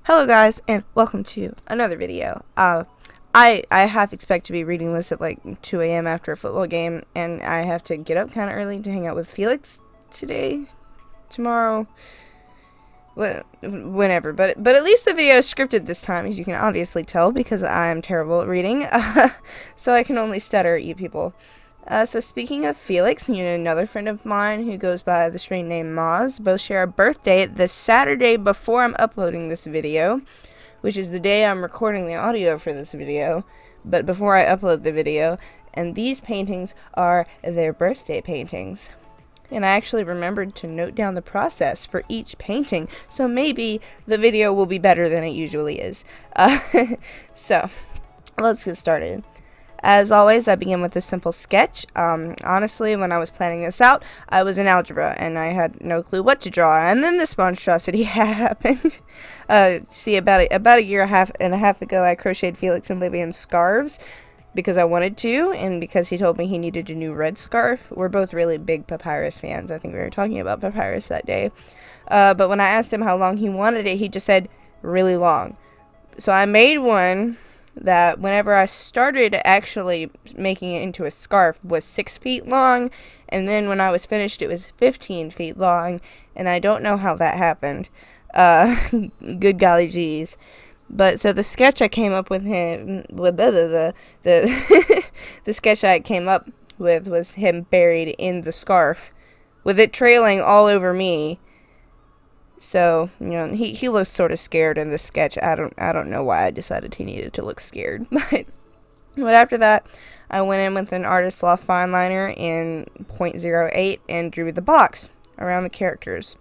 Hello guys, and welcome to another video. I half expect to be reading this at like 2 a.m. after a football game, and I have to get up kind of early to hang out with Felix today, tomorrow, whenever. But at least the video is scripted this time, as you can obviously tell, because I'm terrible at reading, so I can only stutter at you people. So speaking of Felix, another friend of mine who goes by the screen name Moz, both share a birthday the Saturday before I'm uploading this video, which is the day I'm recording the audio for this video, but before I upload the video, and these paintings are their birthday paintings. And I actually remembered to note down the process for each painting, so maybe the video will be better than it usually is. So, let's get started. As always, I begin with a simple sketch. Honestly, when I was planning this out, I was in algebra, and I had no clue what to draw, and then this monstrosity happened. See, about a year and a half ago, I crocheted Felix and Livian scarves, because I wanted to, and because he told me he needed a new red scarf. We're both really big Papyrus fans. I think we were talking about Papyrus that day. But when I asked him how long he wanted it, he just said, really long. So I made one that whenever I started actually making it into a scarf was 6 feet long, and then when I was finished it was 15 feet long, and I don't know how that happened. Good golly geez. But so the sketch I came up with the sketch I came up with was him buried in the scarf with it trailing all over me. So, he looks sort of scared in the sketch. I don't know why I decided he needed to look scared. But after that, I went in with an Artist Loft fine liner in 0.08 and drew the box around the characters.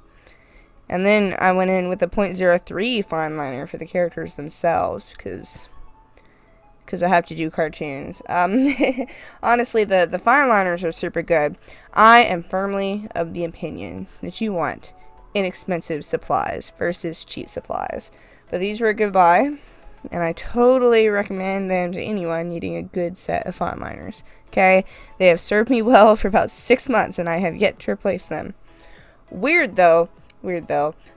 And then I went in with a 0.03 fine liner for the characters themselves, because I have to do cartoons. Honestly, the fine liners are super good. I am firmly of the opinion that you want inexpensive supplies versus cheap supplies. But these were a good buy, and I totally recommend them to anyone needing a good set of fine liners. Okay? They have served me well for about 6 months, and I have yet to replace them. Weird though,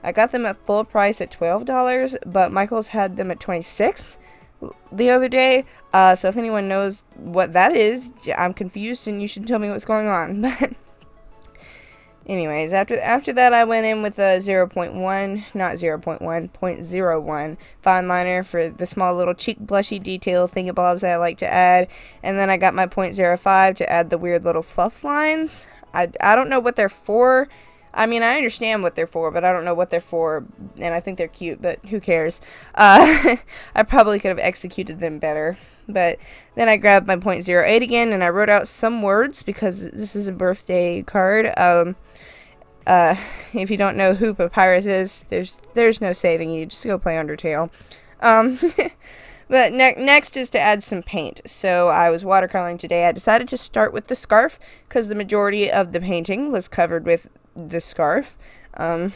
I got them at full price at $12, but Michael's had them at $26 the other day. So if anyone knows what that is, I'm confused, and you should tell me what's going on. But anyways, after that, I went in with a 0.01 fine liner for the small little cheek blushy detail thingamabobs that I like to add. And then I got my 0.05 to add the weird little fluff lines. I don't know what they're for. I mean, I understand what they're for, but I don't know what they're for, and I think they're cute, but who cares? I probably could have executed them better. But then I grabbed my 0.08 again, and I wrote out some words, because this is a birthday card. If you don't know who Papyrus is, there's no saving you. Just go play Undertale. But next is to add some paint. So I was watercoloring today. I decided to start with the scarf, because the majority of the painting was covered with the scarf. I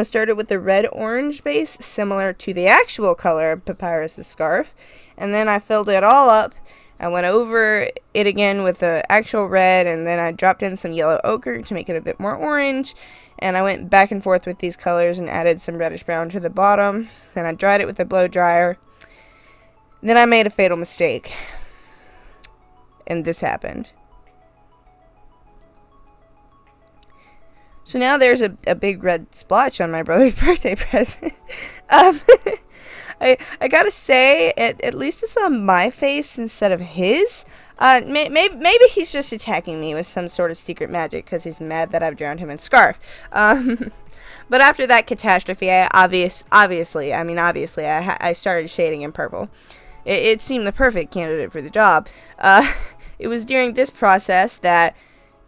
started with the red-orange base, similar to the actual color of Papyrus' scarf. And then I filled it all up. I went over it again with the actual red, and then I dropped in some yellow ochre to make it a bit more orange. And I went back and forth with these colors and added some reddish brown to the bottom. Then I dried it with a blow dryer. Then I made a fatal mistake. And this happened. So now there's a big red splotch on my brother's birthday present. I gotta say, at least it's on my face instead of his. Maybe he's just attacking me with some sort of secret magic because he's mad that I've drowned him in scarf. But after that catastrophe, obviously, I started shading in purple. It seemed the perfect candidate for the job. It was during this process that,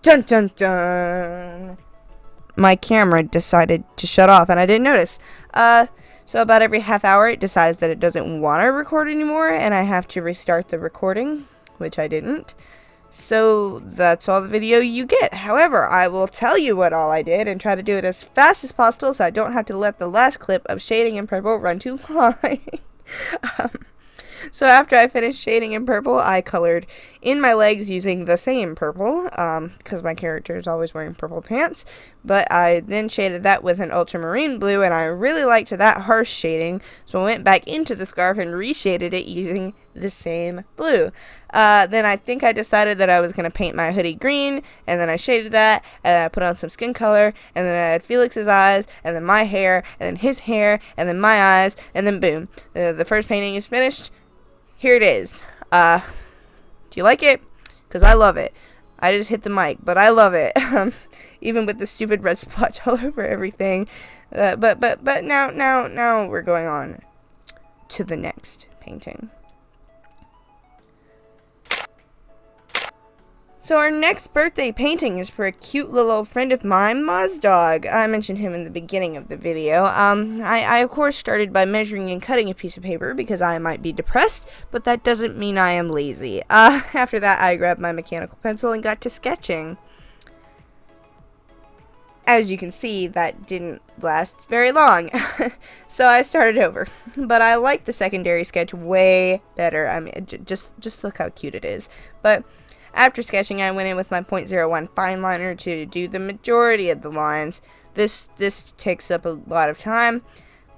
dun dun dun, my camera decided to shut off, and I didn't notice. So about every half hour, it decides that it doesn't want to record anymore, and I have to restart the recording, which I didn't. So that's all the video you get. However, I will tell you what all I did and try to do it as fast as possible so I don't have to let the last clip of shading in purple run too long. So after I finished shading in purple, I colored in my legs using the same purple, because my character is always wearing purple pants. But I then shaded that with an ultramarine blue, and I really liked that harsh shading, so I went back into the scarf and reshaded it using the same blue. Then I think I decided that I was going to paint my hoodie green, and then I shaded that, and I put on some skin color, and then I had Felix's eyes, and then my hair, and then his hair, and then my eyes, and then boom. The first painting is finished. Here it is. Do you like it? Because I love it. I just hit the mic, but I love it. Even with the stupid red splotch all over everything. But now we're going on to the next painting. So our next birthday painting is for a cute little old friend of mine, Mozdog. I mentioned him in the beginning of the video. I of course started by measuring and cutting a piece of paper because I might be depressed, but that doesn't mean I am lazy. After that, I grabbed my mechanical pencil and got to sketching. As you can see, that didn't last very long, so I started over. But I like the secondary sketch way better. I mean, just look how cute it is. But after sketching, I went in with my .01 fine liner to do the majority of the lines. This takes up a lot of time,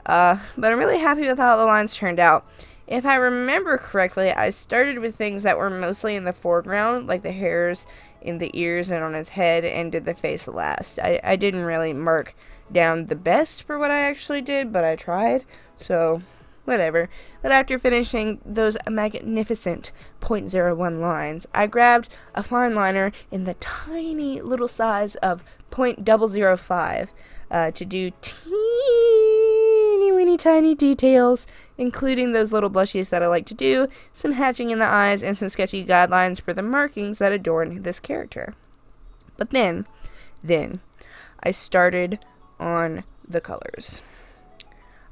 but I'm really happy with how the lines turned out. If I remember correctly, I started with things that were mostly in the foreground, like the hairs in the ears and on his head, and did the face last. I didn't really mark down the best for what I actually did, but I tried, so whatever. But after finishing those magnificent .01 lines, I grabbed a fine liner in the tiny little size of .005 to do teeny weeny tiny details, including those little blushes that I like to do, some hatching in the eyes, and some sketchy guidelines for the markings that adorn this character. But then I started on the colors.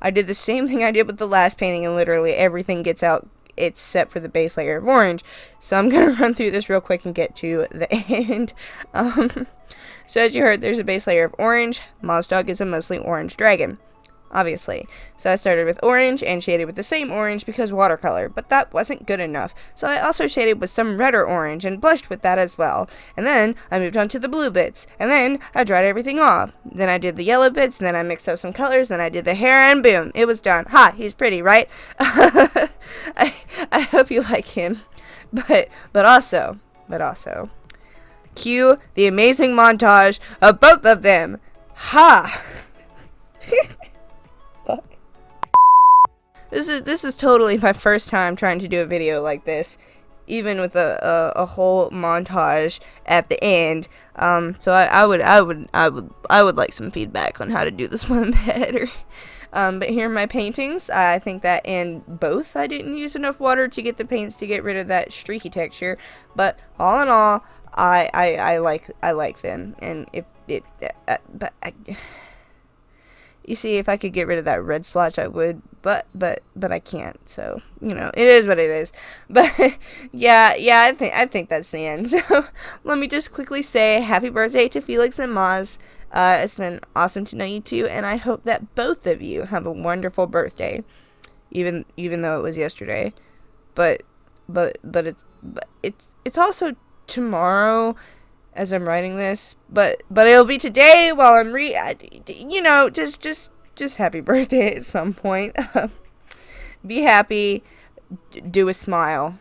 I did the same thing I did with the last painting, and literally everything gets out except for the base layer of orange. So I'm going to run through this real quick and get to the end. So as you heard, there's a base layer of orange. Mozdog is a mostly orange dragon, obviously. So I started with orange and shaded with the same orange because watercolor, but that wasn't good enough. So I also shaded with some redder orange and blushed with that as well. And then I moved on to the blue bits, and then I dried everything off. Then I did the yellow bits, and then I mixed up some colors, then I did the hair, and boom, it was done. Ha, he's pretty, right? I hope you like him. But also, cue the amazing montage of both of them. Ha! This is totally my first time trying to do a video like this, even with a whole montage at the end. So I would like some feedback on how to do this one better. But here are my paintings. I think that in both I didn't use enough water to get the paints to get rid of that streaky texture. But all in all, I like them. And if it you see, if I could get rid of that red splotch, I would, but I can't. So, you know, it is what it is. But yeah, I think that's the end. So let me just quickly say happy birthday to Felix and Moz. It's been awesome to know you two, and I hope that both of you have a wonderful birthday, even though it was yesterday. But it's also tomorrow as I'm writing this, but it'll be today while I'm you know, just happy birthday at some point. Be happy, do a smile.